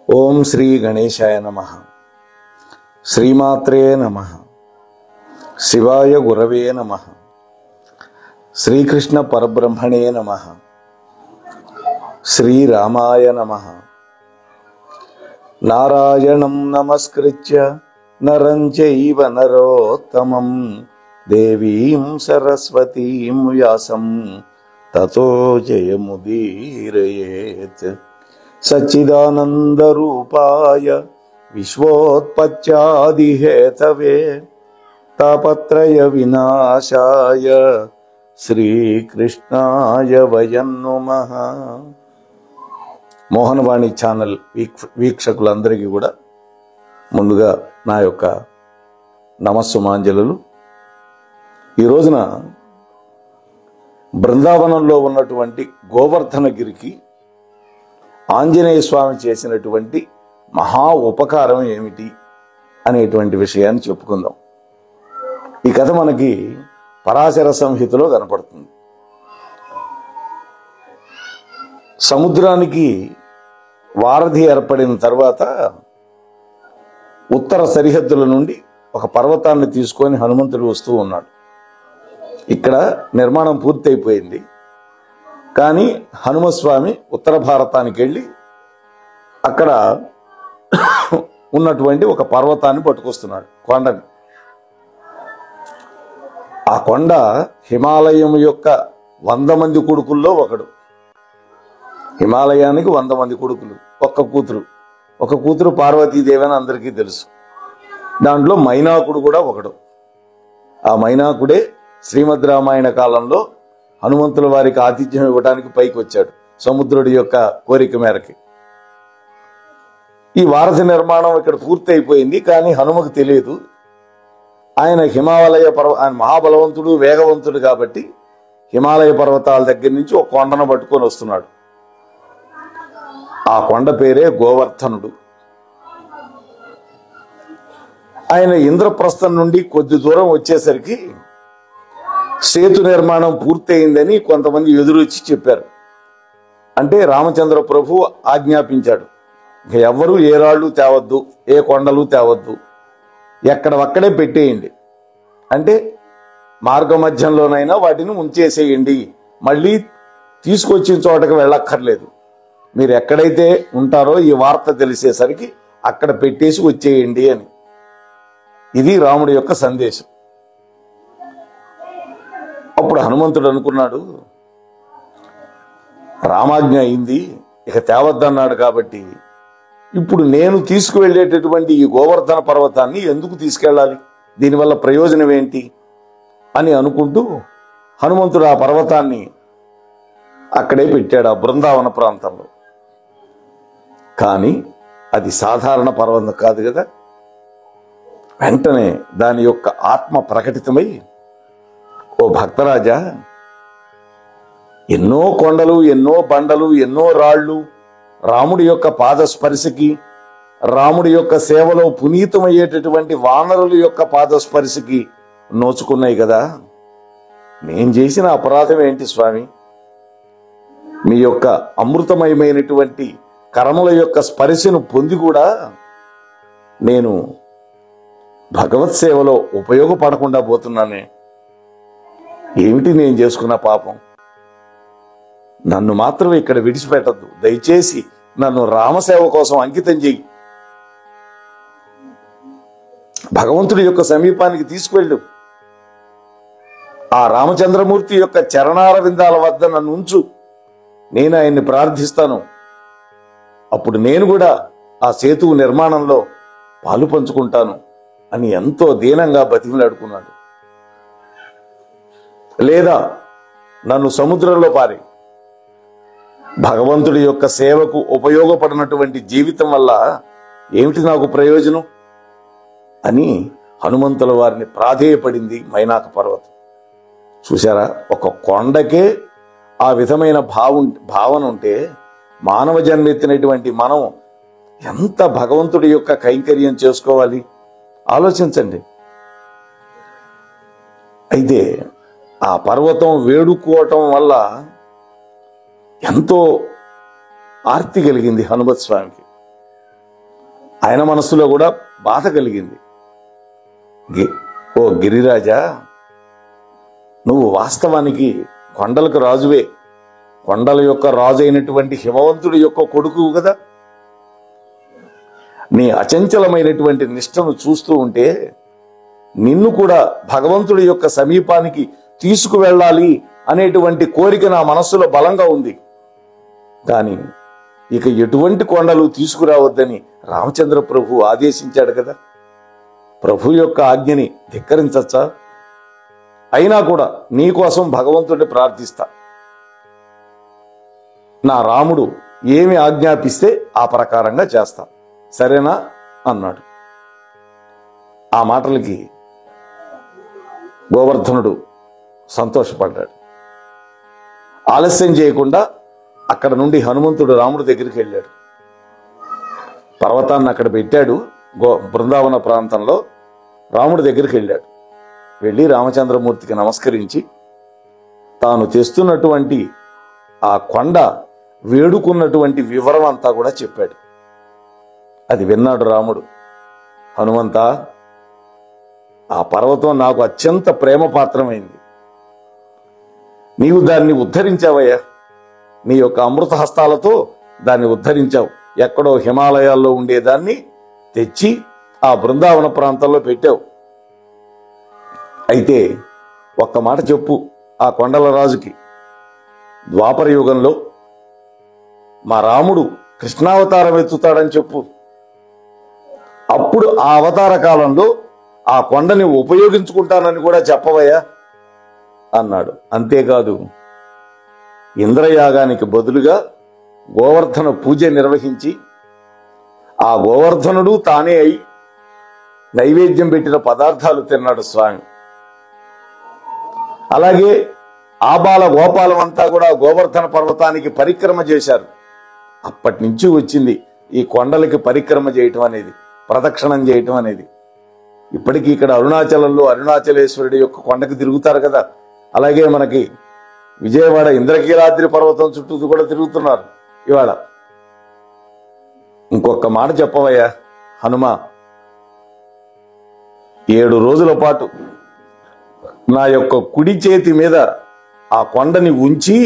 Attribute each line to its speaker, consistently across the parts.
Speaker 1: ఓం శ్రీ గణేశాయ నమః. శ్రీమాత్రే నమః. శివాయ గురవే నమః. శ్రీకృష్ణ పరబ్రహ్మణే నమః. శ్రీరామాయ నమః. నారాయణం నమస్కృత్య నరం చైవ నరోత్తమం దేవీం సరస్వతీం వ్యాసం తతో జయముదీరయేత్. సచ్చిదానందరూపాయ విశ్వోత్పత్యాదిహేతవే తాపత్రయ వినాశాయ శ్రీకృష్ణాయ వయం నమః. మోహనవాణి ఛానల్ వీక్షకులందరికీ కూడా ముందుగా నా యొక్క నమస్సుమాంజలు. ఈ రోజున బృందావనంలో ఉన్నటువంటి గోవర్ధనగిరికి ఆంజనేయ స్వామి చేసినటువంటి మహా ఉపకారం ఏమిటి అనేటువంటి విషయాన్ని చెప్పుకుందాం. ఈ కథ మనకి పరాశర సంహితలో కనపడుతుంది. సముద్రానికి వారధి ఏర్పడిన తర్వాత ఉత్తర సరిహద్దుల నుండి ఒక పర్వతాన్ని తీసుకొని హనుమంతుడు వస్తూ ఉన్నాడు. ఇక్కడ నిర్మాణం పూర్తయిపోయింది. కానీ హనుమస్వామి ఉత్తర భారతానికి వెళ్ళి అక్కడ ఉన్నటువంటి ఒక పర్వతాన్ని పట్టుకొస్తున్నాడు, కొండని. ఆ కొండ హిమాలయం యొక్క 100 మంది కొడుకుల్లో ఒకడు. హిమాలయానికి 100 మంది కొడుకులు, ఒక కూతురు పార్వతీదేవి అని అందరికీ తెలుసు. దాంట్లో మైనాకుడు కూడా ఒకడు. ఆ మైనాకుడే శ్రీమద్ రామాయణ కాలంలో హనుమంతుల వారికి ఆతిథ్యం ఇవ్వడానికి పైకి వచ్చాడు, సముద్రుడి యొక్క కోరిక మేరకి. ఈ వారధి నిర్మాణం ఇక్కడ పూర్తి అయిపోయింది. కానీ హనుమకు తెలియదు. ఆయన ఆయన మహాబలవంతుడు, వేగవంతుడు కాబట్టి హిమాలయ పర్వతాల దగ్గర నుంచి ఒక కొండను పట్టుకొని వస్తున్నాడు. ఆ కొండ పేరే గోవర్ధనుడు. ఆయన ఇంద్రప్రస్థం నుండి కొద్ది దూరం వచ్చేసరికి సేతు నిర్మాణం పూర్తయిందని కొంతమంది ఎదురొచ్చి చెప్పారు. అంటే రామచంద్ర ప్రభు ఆజ్ఞాపించాడు, ఎవ్వరూ ఏ రాళ్ళు తేవద్దు, ఏ కొండలు తేవద్దు, ఎక్కడవక్కడే పెట్టేయండి. అంటే మార్గ మధ్యంలోనైనా వాటిని ఉంచేసేయండి, మళ్ళీ తీసుకొచ్చిన చోటకి వెళ్ళక్కర్లేదు. మీరు ఎక్కడైతే ఉంటారో ఈ వార్త తెలిసేసరికి అక్కడ పెట్టేసి వచ్చేయండి అని. ఇది రాముడి యొక్క సందేశం. అప్పుడు హనుమంతుడు అనుకున్నాడు, రామాజ్ఞ అయింది, ఇక తేవద్దన్నాడు కాబట్టి ఇప్పుడు నేను తీసుకువెళ్ళేటటువంటి ఈ గోవర్ధన పర్వతాన్ని ఎందుకు తీసుకెళ్ళాలి, దీనివల్ల ప్రయోజనం ఏంటి అని అనుకుంటూ హనుమంతుడు ఆ పర్వతాన్ని అక్కడే పెట్టాడు, ఆ బృందావన ప్రాంతంలో. కానీ అది సాధారణ పర్వతం కాదు కదా. వెంటనే దాని యొక్క ఆత్మ ప్రకటితమై, ఓ భక్తరాజా, ఎన్నో కొండలు, ఎన్నో బండలు, ఎన్నో రాళ్ళు రాముడి యొక్క పాదస్పర్శకి, రాముడి యొక్క సేవలో పునీతమయ్యేటటువంటి వానరుల యొక్క పాదస్పర్శకి నోచుకున్నాయి కదా. నేను చేసిన అపరాధం ఏంటి స్వామి? మీ యొక్క అమృతమయమైనటువంటి కర్మల యొక్క స్పర్శను పొంది కూడా నేను భగవత్ సేవలో ఉపయోగపడకుండా పోతున్నానే. ఏమిటి నేను చేసుకున్న పాపం? నన్ను మాత్రం ఇక్కడ విడిచిపెట్టద్దు, దయచేసి నన్ను రామసేవ కోసం అంకితం చెయ్యి. భగవంతుడి యొక్క సమీపానికి తీసుకువెళ్ళు. ఆ రామచంద్రమూర్తి యొక్క చరణార విందాల వద్ద నన్ను ఉంచు, నేను ఆయన్ని ప్రార్థిస్తాను. అప్పుడు నేను కూడా ఆ సేతువు నిర్మాణంలో పాలు పంచుకుంటాను అని ఎంతో దీనంగా బతిమిలాడుకున్నాడు. లేదా నన్ను సముద్రంలో పారి, భగవంతుడి యొక్క సేవకు ఉపయోగపడినటువంటి జీవితం వల్ల ఏమిటి నాకు ప్రయోజనం అని హనుమంతుల వారిని ప్రాధేయపడింది మైనాక పర్వతం. చూశారా, ఒక కొండకే ఆ విధమైన భావన ఉంటే మానవ జన్మెత్తినటువంటి మనం ఎంత భగవంతుడి యొక్క కైంకర్యం చేసుకోవాలి ఆలోచించండి. అయితే ఆ పర్వతం వేడుకోవటం వల్ల ఎంతో ఆర్తి కలిగింది హనుమత్ స్వామికి. ఆయన మనస్సులో కూడా బాధ కలిగింది. ఓ గిరిరాజా, నువ్వు వాస్తవానికి కొండలకు రాజువే, కొండల యొక్క రాజు అయినటువంటి హిమవంతుడి యొక్క కొడుకు కదా. నీ అచంచలమైనటువంటి నిష్టను చూస్తూ ఉంటే నిన్ను కూడా భగవంతుడి యొక్క సమీపానికి తీసుకువెళ్ళాలి అనేటువంటి కోరిక నా మనస్సులో బలంగా ఉంది. కానీ ఇక ఎటువంటి కొండలు తీసుకురావద్దని రామచంద్ర ప్రభు ఆదేశించాడు కదా. ప్రభు యొక్క ఆజ్ఞని ధిక్కరించచ్చా? అయినా కూడా నీకోసం భగవంతుడిని ప్రార్థిస్తా. నా రాముడు ఏమి ఆజ్ఞాపిస్తే ఆ ప్రకారంగా చేస్తా, సరేనా అన్నాడు. ఆ మాటలకి గోవర్ధనుడు సంతోషపడ్డాడు. ఆలస్యం చేయకుండా అక్కడ నుండి హనుమంతుడు రాముడి దగ్గరికి వెళ్ళాడు. పర్వతాన్ని అక్కడ పెట్టాడు. బృందావన ప్రాంతంలో రాముడి దగ్గరికి వెళ్ళాడు. వెళ్ళి రామచంద్రమూర్తికి నమస్కరించి తాను తెస్తున్నటువంటి ఆ కొండ వేడుకున్నటువంటి వివరం అంతా కూడా చెప్పాడు. అది విన్నాడు రాముడు. హనుమంత, ఆ పర్వతం నాకు అత్యంత ప్రేమపాత్రమైంది. నీవు దాన్ని ఉద్ధరించావయ్యా, నీ యొక్క అమృత హస్తాలతో దాన్ని ఉద్ధరించావు. ఎక్కడో హిమాలయాల్లో ఉండేదాన్ని తెచ్చి ఆ బృందావన ప్రాంతంలో పెట్టావు. అయితే ఒక్క మాట చెప్పు ఆ కొండల రాజుకి, ద్వాపర యుగంలో మా రాముడు కృష్ణావతారం ఎత్తుతాడని చెప్పు. అప్పుడు ఆ అవతార కాలంలో ఆ కొండని ఉపయోగించుకుంటానని కూడా చెప్పవయ్యా అన్నాడు. అంతేకాదు, ఇంద్రయాగానికి బదులుగా గోవర్ధన పూజ నిర్వహించి ఆ గోవర్ధనుడు తానే అయి నైవేద్యం పెట్టిన పదార్థాలు తిన్నాడు స్వామి. అలాగే ఆబాల గోపాలం అంతా కూడా గోవర్ధన పర్వతానికి పరిక్రమ చేశారు. అప్పటి నుంచి వచ్చింది ఈ కొండలకి పరిక్రమ చేయటం అనేది, ప్రదక్షిణం చేయటం అనేది. ఇప్పటికీ ఇక్కడ అరుణాచలంలో అరుణాచలేశ్వరుడి యొక్క కొండకి తిరుగుతారు కదా. అలాగే మనకి విజయవాడ ఇంద్రకీలాద్రి పర్వతం చుట్టూ కూడా తిరుగుతున్నారు ఇవాళ. ఇంకొక మాట చెప్పవయ్యా హనుమ, 7 రోజుల పాటు నా యొక్క కుడి చేతి మీద ఆ కొండని ఉంచి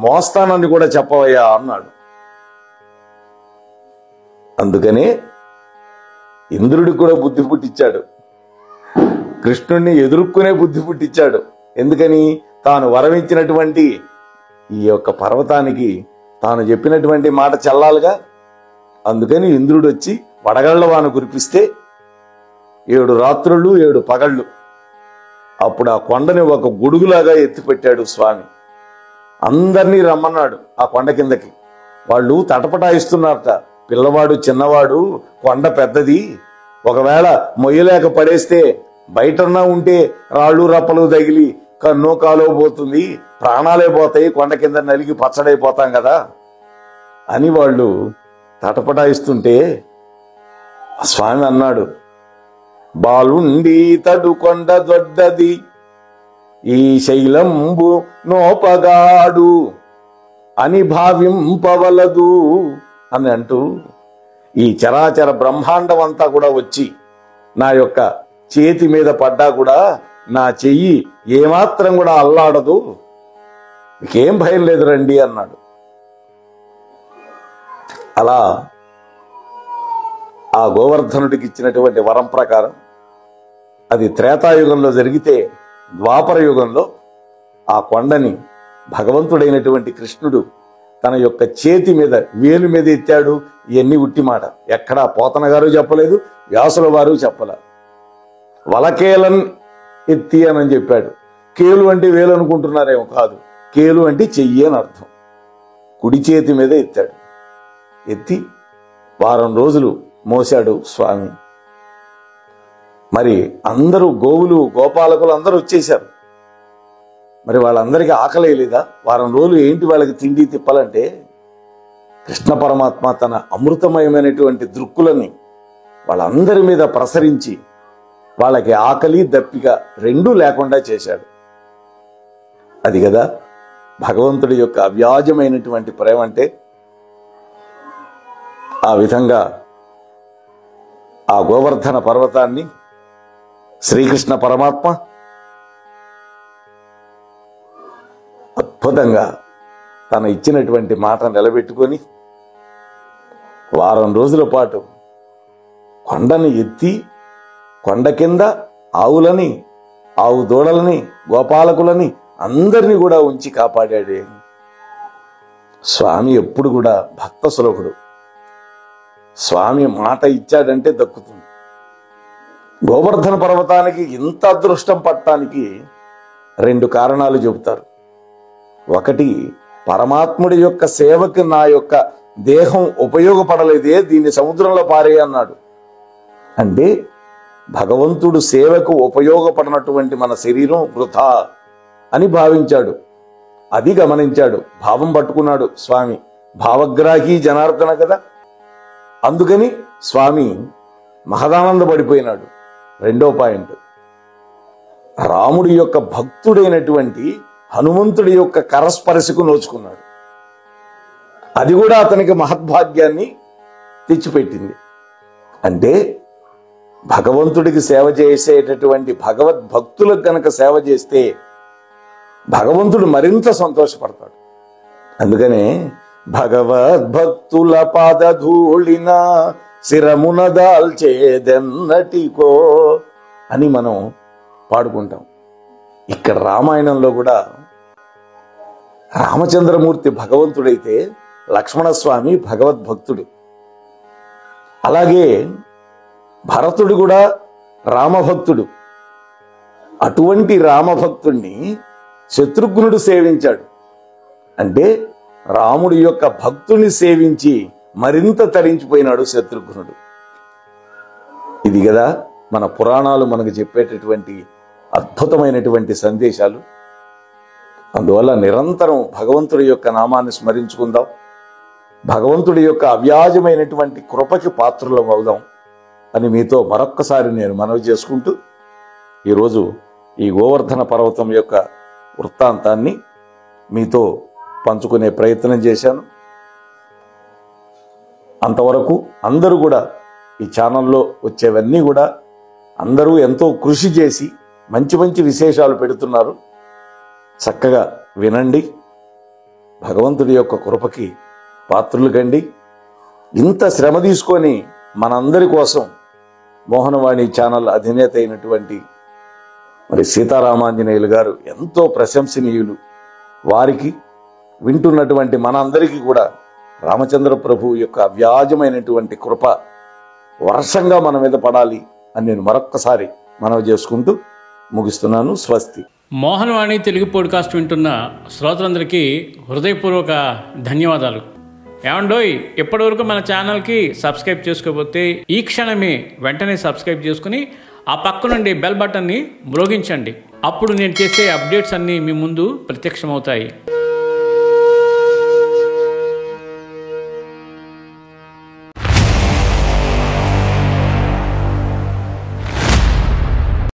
Speaker 1: మోస్తానని కూడా చెప్పవయ్యా అన్నాడు. అందుకనే ఇంద్రుడికి కూడా బుద్ధి పుట్టించాడు, కృష్ణుణ్ణి ఎదుర్కొనే బుద్ధి పుట్టించాడు. ఎందుకని? తాను వరమించినటువంటి ఈ యొక్క పర్వతానికి తాను చెప్పినటువంటి మాట చెల్లాలిగా. అందుకని ఇంద్రుడు వచ్చి వడగళ్లవాను కురిపిస్తే 7 రాత్రులు 7 పగళ్ళు అప్పుడు ఆ కొండని ఒక గొడుగులాగా ఎత్తిపెట్టాడు స్వామి. అందరినీ రమ్మన్నాడు ఆ కొండ కిందకి. వాళ్ళు తటపటాయిస్తున్నారట. పిల్లవాడు చిన్నవాడు, కొండ పెద్దది, ఒకవేళ మొయ్యలేక పడేస్తే బయటన్నా ఉంటే రాళ్ళు రప్పలు తగిలి కన్నో కాలో పోతుంది, ప్రాణాలే పోతాయి, కొండ కింద నలిగి పచ్చడైపోతాం కదా అని వాళ్ళు తటపటాయిస్తుంటే స్వామి అన్నాడు, బాలుండి తడు కొండ దొడ్డది ఈ శైలంబు నోపగాడు అని భావింపవలదు అని అంటూ ఈ చరాచర బ్రహ్మాండం అంతా కూడా వచ్చి నా యొక్క చేతి మీద పడ్డా కూడా నా చెయ్యి ఏమాత్రం కూడా అల్లాడదు, మీకేం భయం లేదు రండి అన్నాడు. అలా ఆ గోవర్ధనుడికి ఇచ్చినటువంటి వరం ప్రకారం అది త్రేతాయుగంలో జరిగితే, ద్వాపర యుగంలో ఆ కొండని భగవంతుడైనటువంటి కృష్ణుడు తన యొక్క చేతి మీద వేలు మీద ఎత్తాడు. ఇవన్నీ ఉట్టి మాట, ఎక్కడా పోతన గారు చెప్పలేదు, వ్యాసుల వారు చెప్పలే. వలకేలన్ ఎత్తి అని చెప్పాడు. కేలు అంటే వేలు అనుకుంటున్నారేమో, కాదు, కేలు అంటే చెయ్యి అని అర్థం. కుడి చేతి మీద ఎత్తాడు. ఎత్తి 1 వారం రోజులు మోశాడు స్వామి. మరి అందరూ గోవులు గోపాలకులు అందరూ వచ్చేశారు. మరి వాళ్ళందరికీ ఆకలి లేదా? 1 వారం రోజులు ఏంటి వాళ్ళకి తిండి తిప్పాలంటే, కృష్ణ పరమాత్మ తన అమృతమయమైనటువంటి దృక్కులని వాళ్ళందరి మీద ప్రసరించి వాళ్ళకి ఆకలి దప్పిక రెండూ లేకుండా చేశాడు. అది కదా భగవంతుడి యొక్క అవ్యాజమైనటువంటి ప్రేమ అంటే. ఆ విధంగా ఆ గోవర్ధన పర్వతాన్ని శ్రీకృష్ణ పరమాత్మ అద్భుతంగా తన ఇచ్చినటువంటి మాట నిలబెట్టుకొని వారం రోజుల పాటు కొండని ఎత్తి కొండ కింద ఆవులని, ఆవు దూడలని, గోపాలకులని అందరినీ కూడా ఉంచి కాపాడాడే. స్వామి ఎప్పుడు కూడా భక్త సులభుడు. స్వామి మాట ఇచ్చాడంటే దక్కుతుంది. గోవర్ధన పర్వతానికి ఇంత అదృష్టం పట్టడానికి 2 కారణాలు చెబుతారు. ఒకటి, పరమాత్ముడి యొక్క సేవకి నా యొక్క దేహం ఉపయోగపడలేదే, దీన్ని సముద్రంలో పారే అన్నాడు. అంటే భగవంతుడు సేవకు ఉపయోగపడినటువంటి మన శరీరం వృథా అని భావించాడు. అది గమనించాడు, భావం పట్టుకున్నాడు స్వామి. భావగ్రాహి జనార్దన కదా. అందుకని స్వామి మహదానందపడిపోయినాడు. 2వ పాయింట్, రాముడి యొక్క భక్తుడైనటువంటి హనుమంతుడి యొక్క కరస్పర్శకు నోచుకున్నాడు. అది కూడా అతనికి మహద్భాగ్యాన్ని తెచ్చిపెట్టింది. అంటే భగవంతుడికి సేవ చేసేటటువంటి భగవద్భక్తులకు గనక సేవ చేస్తే భగవంతుడు మరింత సంతోషపడతాడు. అందుకనే భగవద్భక్తుల పాదధూళిన శిరమున దాల్చేదెన్నటికో అని మనం పాడుకుంటాం. ఇక్కడ రామాయణంలో కూడా రామచంద్రమూర్తి భగవంతుడైతే లక్ష్మణస్వామి భగవద్భక్తుడు. అలాగే భరతుడు కూడా రామభక్తుడు. అటువంటి రామభక్తుణ్ణి శత్రుఘ్నుడు సేవించాడు. అంటే రాముడి యొక్క భక్తుని సేవించి మరింత తరించిపోయినాడు శత్రుఘ్నుడు. ఇది కదా మన పురాణాలు మనకు చెప్పేటటువంటి అద్భుతమైనటువంటి సందేశాలు. అందువల్ల నిరంతరం భగవంతుడి యొక్క నామాన్ని స్మరించుకుందాం. భగవంతుడి యొక్క అవ్యాజమైనటువంటి కృపకి పాత్రులం అవుదాం అని మీతో మరొక్కసారి నేను మనవి చేసుకుంటూ ఈరోజు ఈ గోవర్ధన పర్వతం యొక్క వృత్తాంతాన్ని మీతో పంచుకునే ప్రయత్నం చేశాను. అంతవరకు అందరూ కూడా ఈ ఛానల్లో వచ్చేవన్నీ కూడా అందరూ ఎంతో కృషి చేసి మంచి మంచి విశేషాలు పెడుతున్నారు. చక్కగా వినండి. భగవంతుడి యొక్క కృపకి పాత్రులు కండి. ఇంత శ్రమ తీసుకొని మనందరి కోసం మోహనవాణి ఛానల్ అధినేత అయినటువంటి మరి సీతారామాంజనేయులు గారు ఎంతో ప్రశంసనీయులు. వారికి వింటున్నటువంటి మనందరికీ కూడా రామచంద్ర ప్రభు యొక్క అవ్యాజమైనటువంటి కృప వర్షంగా మన మీద పడాలి అని నేను మరొక్కసారి మనవి చేసుకుంటూ ముగిస్తున్నాను. స్వస్తి.
Speaker 2: మోహనవాణి తెలుగు పాడ్కాస్ట్ వింటున్న శ్రోతలందరికీ హృదయపూర్వక ధన్యవాదాలు. ఏమండోయ్, ఇప్పటివరకు మన ఛానల్కి సబ్స్క్రైబ్ చేసుకోకపోతే ఈ క్షణమే వెంటనే సబ్స్క్రైబ్ చేసుకుని ఆ పక్క నుండి బెల్ బటన్ని మ్రోగించండి. అప్పుడు నేను చేసే అప్డేట్స్ అన్నీ మీ ముందు ప్రత్యక్షమవుతాయి.